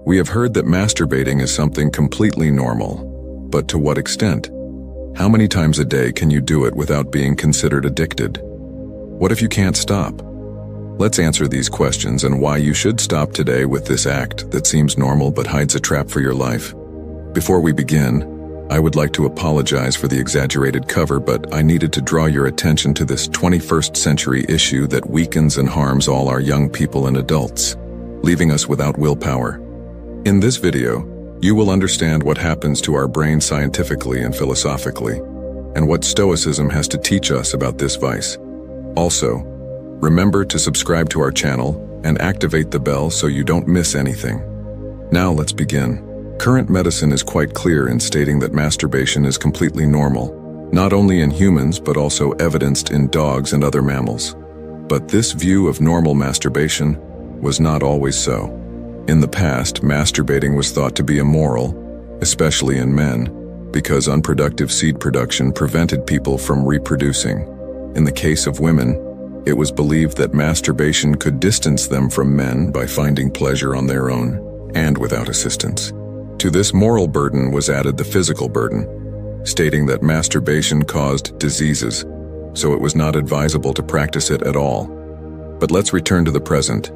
We have heard that masturbating is something completely normal. But to what extent? How many times a day can you do it without being considered addicted? What if you can't stop? Let's answer these questions and why you should stop today with this act that seems normal but hides a trap for your life. Before we begin, I would like to apologize for the exaggerated cover, but I needed to draw your attention to this 21st century issue that weakens and harms all our young people and adults, leaving us without willpower. In this video, you will understand what happens to our brain scientifically and philosophically, and what Stoicism has to teach us about this vice. Also, remember to subscribe to our channel and activate the bell so you don't miss anything. Now let's begin. Current medicine is quite clear in stating that masturbation is completely normal, not only in humans but also evidenced in dogs and other mammals. But this view of normal masturbation was not always so. In the past, masturbating was thought to be immoral, especially in men, because unproductive seed production prevented people from reproducing. In the case of women, it was believed that masturbation could distance them from men by finding pleasure on their own and without assistance. To this moral burden was added the physical burden, stating that masturbation caused diseases, so it was not advisable to practice it at all. But let's return to the present.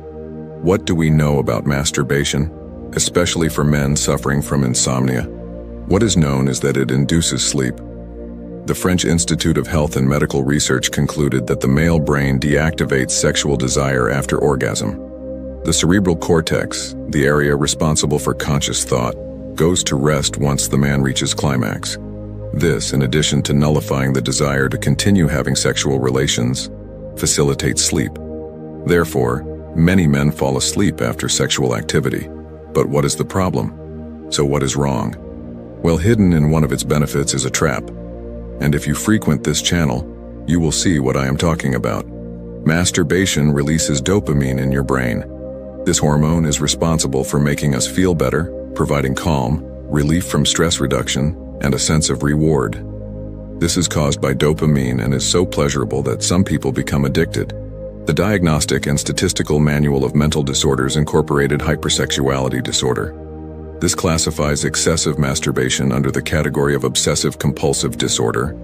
What do we know about masturbation, especially for men suffering from insomnia? What is known is that it induces sleep. The French Institute of Health and Medical Research concluded that the male brain deactivates sexual desire after orgasm. The cerebral cortex, the area responsible for conscious thought, goes to rest once the man reaches climax. This, in addition to nullifying the desire to continue having sexual relations, facilitates sleep. Therefore, many men fall asleep after sexual activity. But what is the problem? So what is wrong? Well, hidden in one of its benefits is a trap. And if you frequent this channel, you will see what I am talking about. Masturbation releases dopamine in your brain. This hormone is responsible for making us feel better, providing calm, relief from stress reduction, and a sense of reward. This is caused by dopamine and is so pleasurable that some people become addicted. The Diagnostic and Statistical Manual of Mental Disorders incorporated hypersexuality disorder. This classifies excessive masturbation under the category of obsessive-compulsive disorder,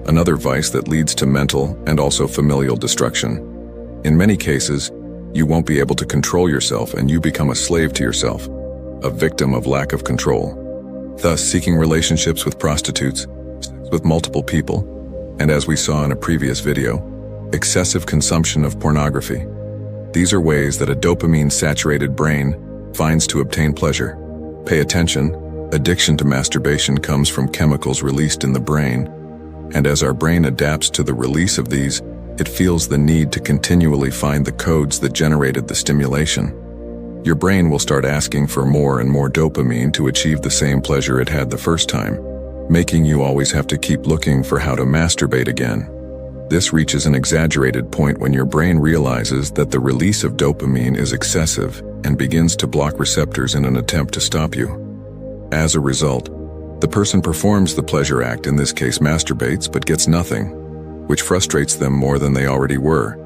another vice that leads to mental and also familial destruction. In many cases, you won't be able to control yourself and you become a slave to yourself, a victim of lack of control. Thus, seeking relationships with prostitutes, with multiple people, and as we saw in a previous video, excessive consumption of pornography. These are ways that a dopamine-saturated brain finds to obtain pleasure. Pay attention, addiction to masturbation comes from chemicals released in the brain, and as our brain adapts to the release of these, it feels the need to continually find the codes that generated the stimulation. Your brain will start asking for more and more dopamine to achieve the same pleasure it had the first time, making you always have to keep looking for how to masturbate again. This reaches an exaggerated point when your brain realizes that the release of dopamine is excessive and begins to block receptors in an attempt to stop you. As a result, the person performs the pleasure act, in this case masturbates, but gets nothing, which frustrates them more than they already were.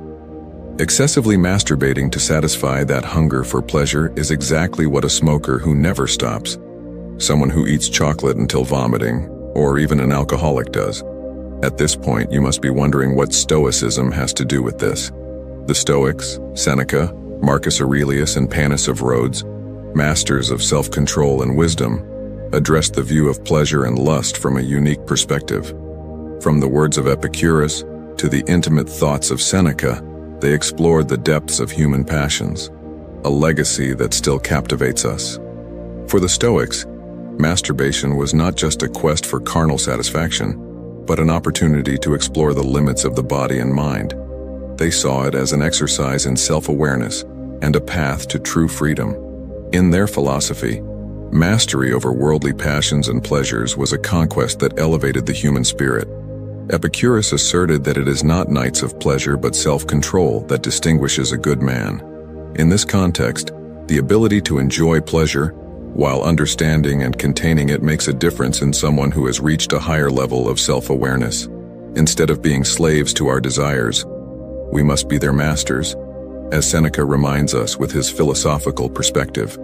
Excessively masturbating to satisfy that hunger for pleasure is exactly what a smoker who never stops, someone who eats chocolate until vomiting, or even an alcoholic does. At this point, you must be wondering what Stoicism has to do with this. The Stoics, Seneca, Marcus Aurelius, and Panis of Rhodes, masters of self-control and wisdom, addressed the view of pleasure and lust from a unique perspective. From the words of Epicurus to the intimate thoughts of Seneca, they explored the depths of human passions, a legacy that still captivates us. For the Stoics, masturbation was not just a quest for carnal satisfaction, but an opportunity to explore the limits of the body and mind. They saw it as an exercise in self-awareness and a path to true freedom. In their philosophy, mastery over worldly passions and pleasures was a conquest that elevated the human spirit. Epicurus asserted that it is not nights of pleasure but self-control that distinguishes a good man. In this context, the ability to enjoy pleasure while understanding and containing it makes a difference in someone who has reached a higher level of self-awareness. Instead of being slaves to our desires, we must be their masters, as Seneca reminds us with his philosophical perspective.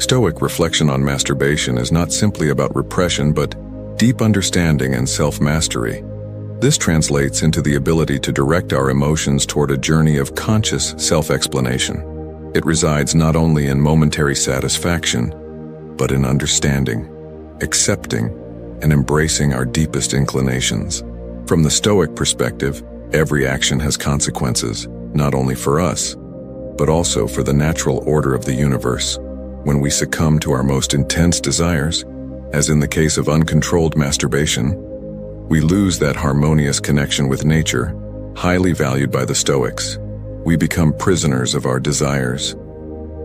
Stoic reflection on masturbation is not simply about repression but deep understanding and self-mastery. This translates into the ability to direct our emotions toward a journey of conscious self-explanation. It resides not only in momentary satisfaction, but in understanding, accepting, and embracing our deepest inclinations. From the Stoic perspective, every action has consequences, not only for us, but also for the natural order of the universe. When we succumb to our most intense desires, as in the case of uncontrolled masturbation, we lose that harmonious connection with nature, highly valued by the Stoics. We become prisoners of our desires,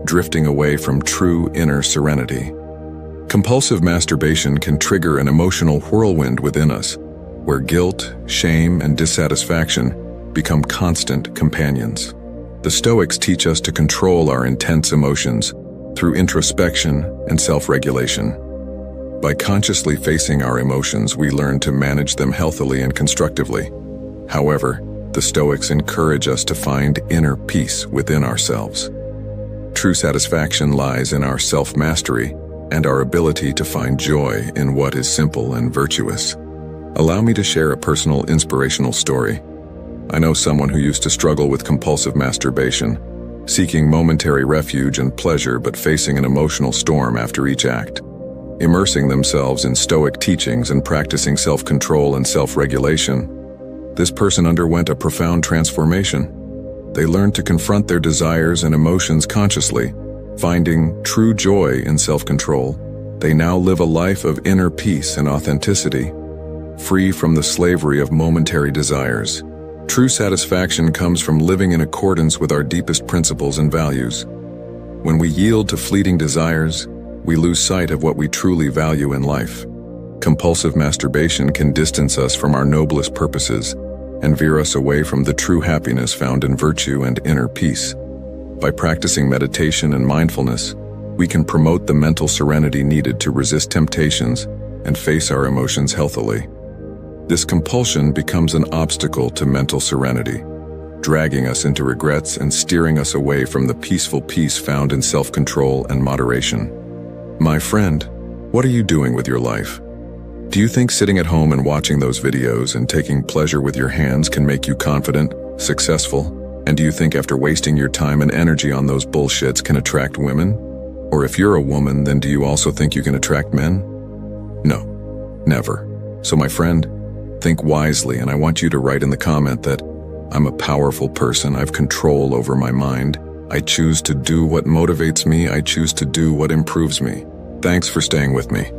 drifting away from true inner serenity. Compulsive masturbation can trigger an emotional whirlwind within us, where guilt, shame, and dissatisfaction become constant companions. The Stoics teach us to control our intense emotions through introspection and self-regulation. By consciously facing our emotions, we learn to manage them healthily and constructively. However, the Stoics encourage us to find inner peace within ourselves. True satisfaction lies in our self-mastery and our ability to find joy in what is simple and virtuous. Allow me to share a personal inspirational story. I know someone who used to struggle with compulsive masturbation, seeking momentary refuge and pleasure but facing an emotional storm after each act. Immersing themselves in Stoic teachings and practicing self-control and self-regulation, this person underwent a profound transformation. They learned to confront their desires and emotions consciously, finding true joy in self-control. They now live a life of inner peace and authenticity, free from the slavery of momentary desires. True satisfaction comes from living in accordance with our deepest principles and values. When we yield to fleeting desires, we lose sight of what we truly value in life. Compulsive masturbation can distance us from our noblest purposes and veer us away from the true happiness found in virtue and inner peace. By practicing meditation and mindfulness, we can promote the mental serenity needed to resist temptations and face our emotions healthily. This compulsion becomes an obstacle to mental serenity, dragging us into regrets and steering us away from the peaceful peace found in self-control and moderation. My friend, what are you doing with your life? Do you think sitting at home and watching those videos and taking pleasure with your hands can make you confident, successful? And do you think after wasting your time and energy on those bullshits can attract women? Or if you're a woman, then do you also think you can attract men? No, never. So my friend, think wisely, and I want you to write in the comment that I'm a powerful person, I've control over my mind, I choose to do what motivates me, I choose to do what improves me. Thanks for staying with me.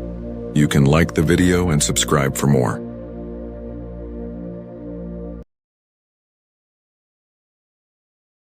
You can like the video and subscribe for more.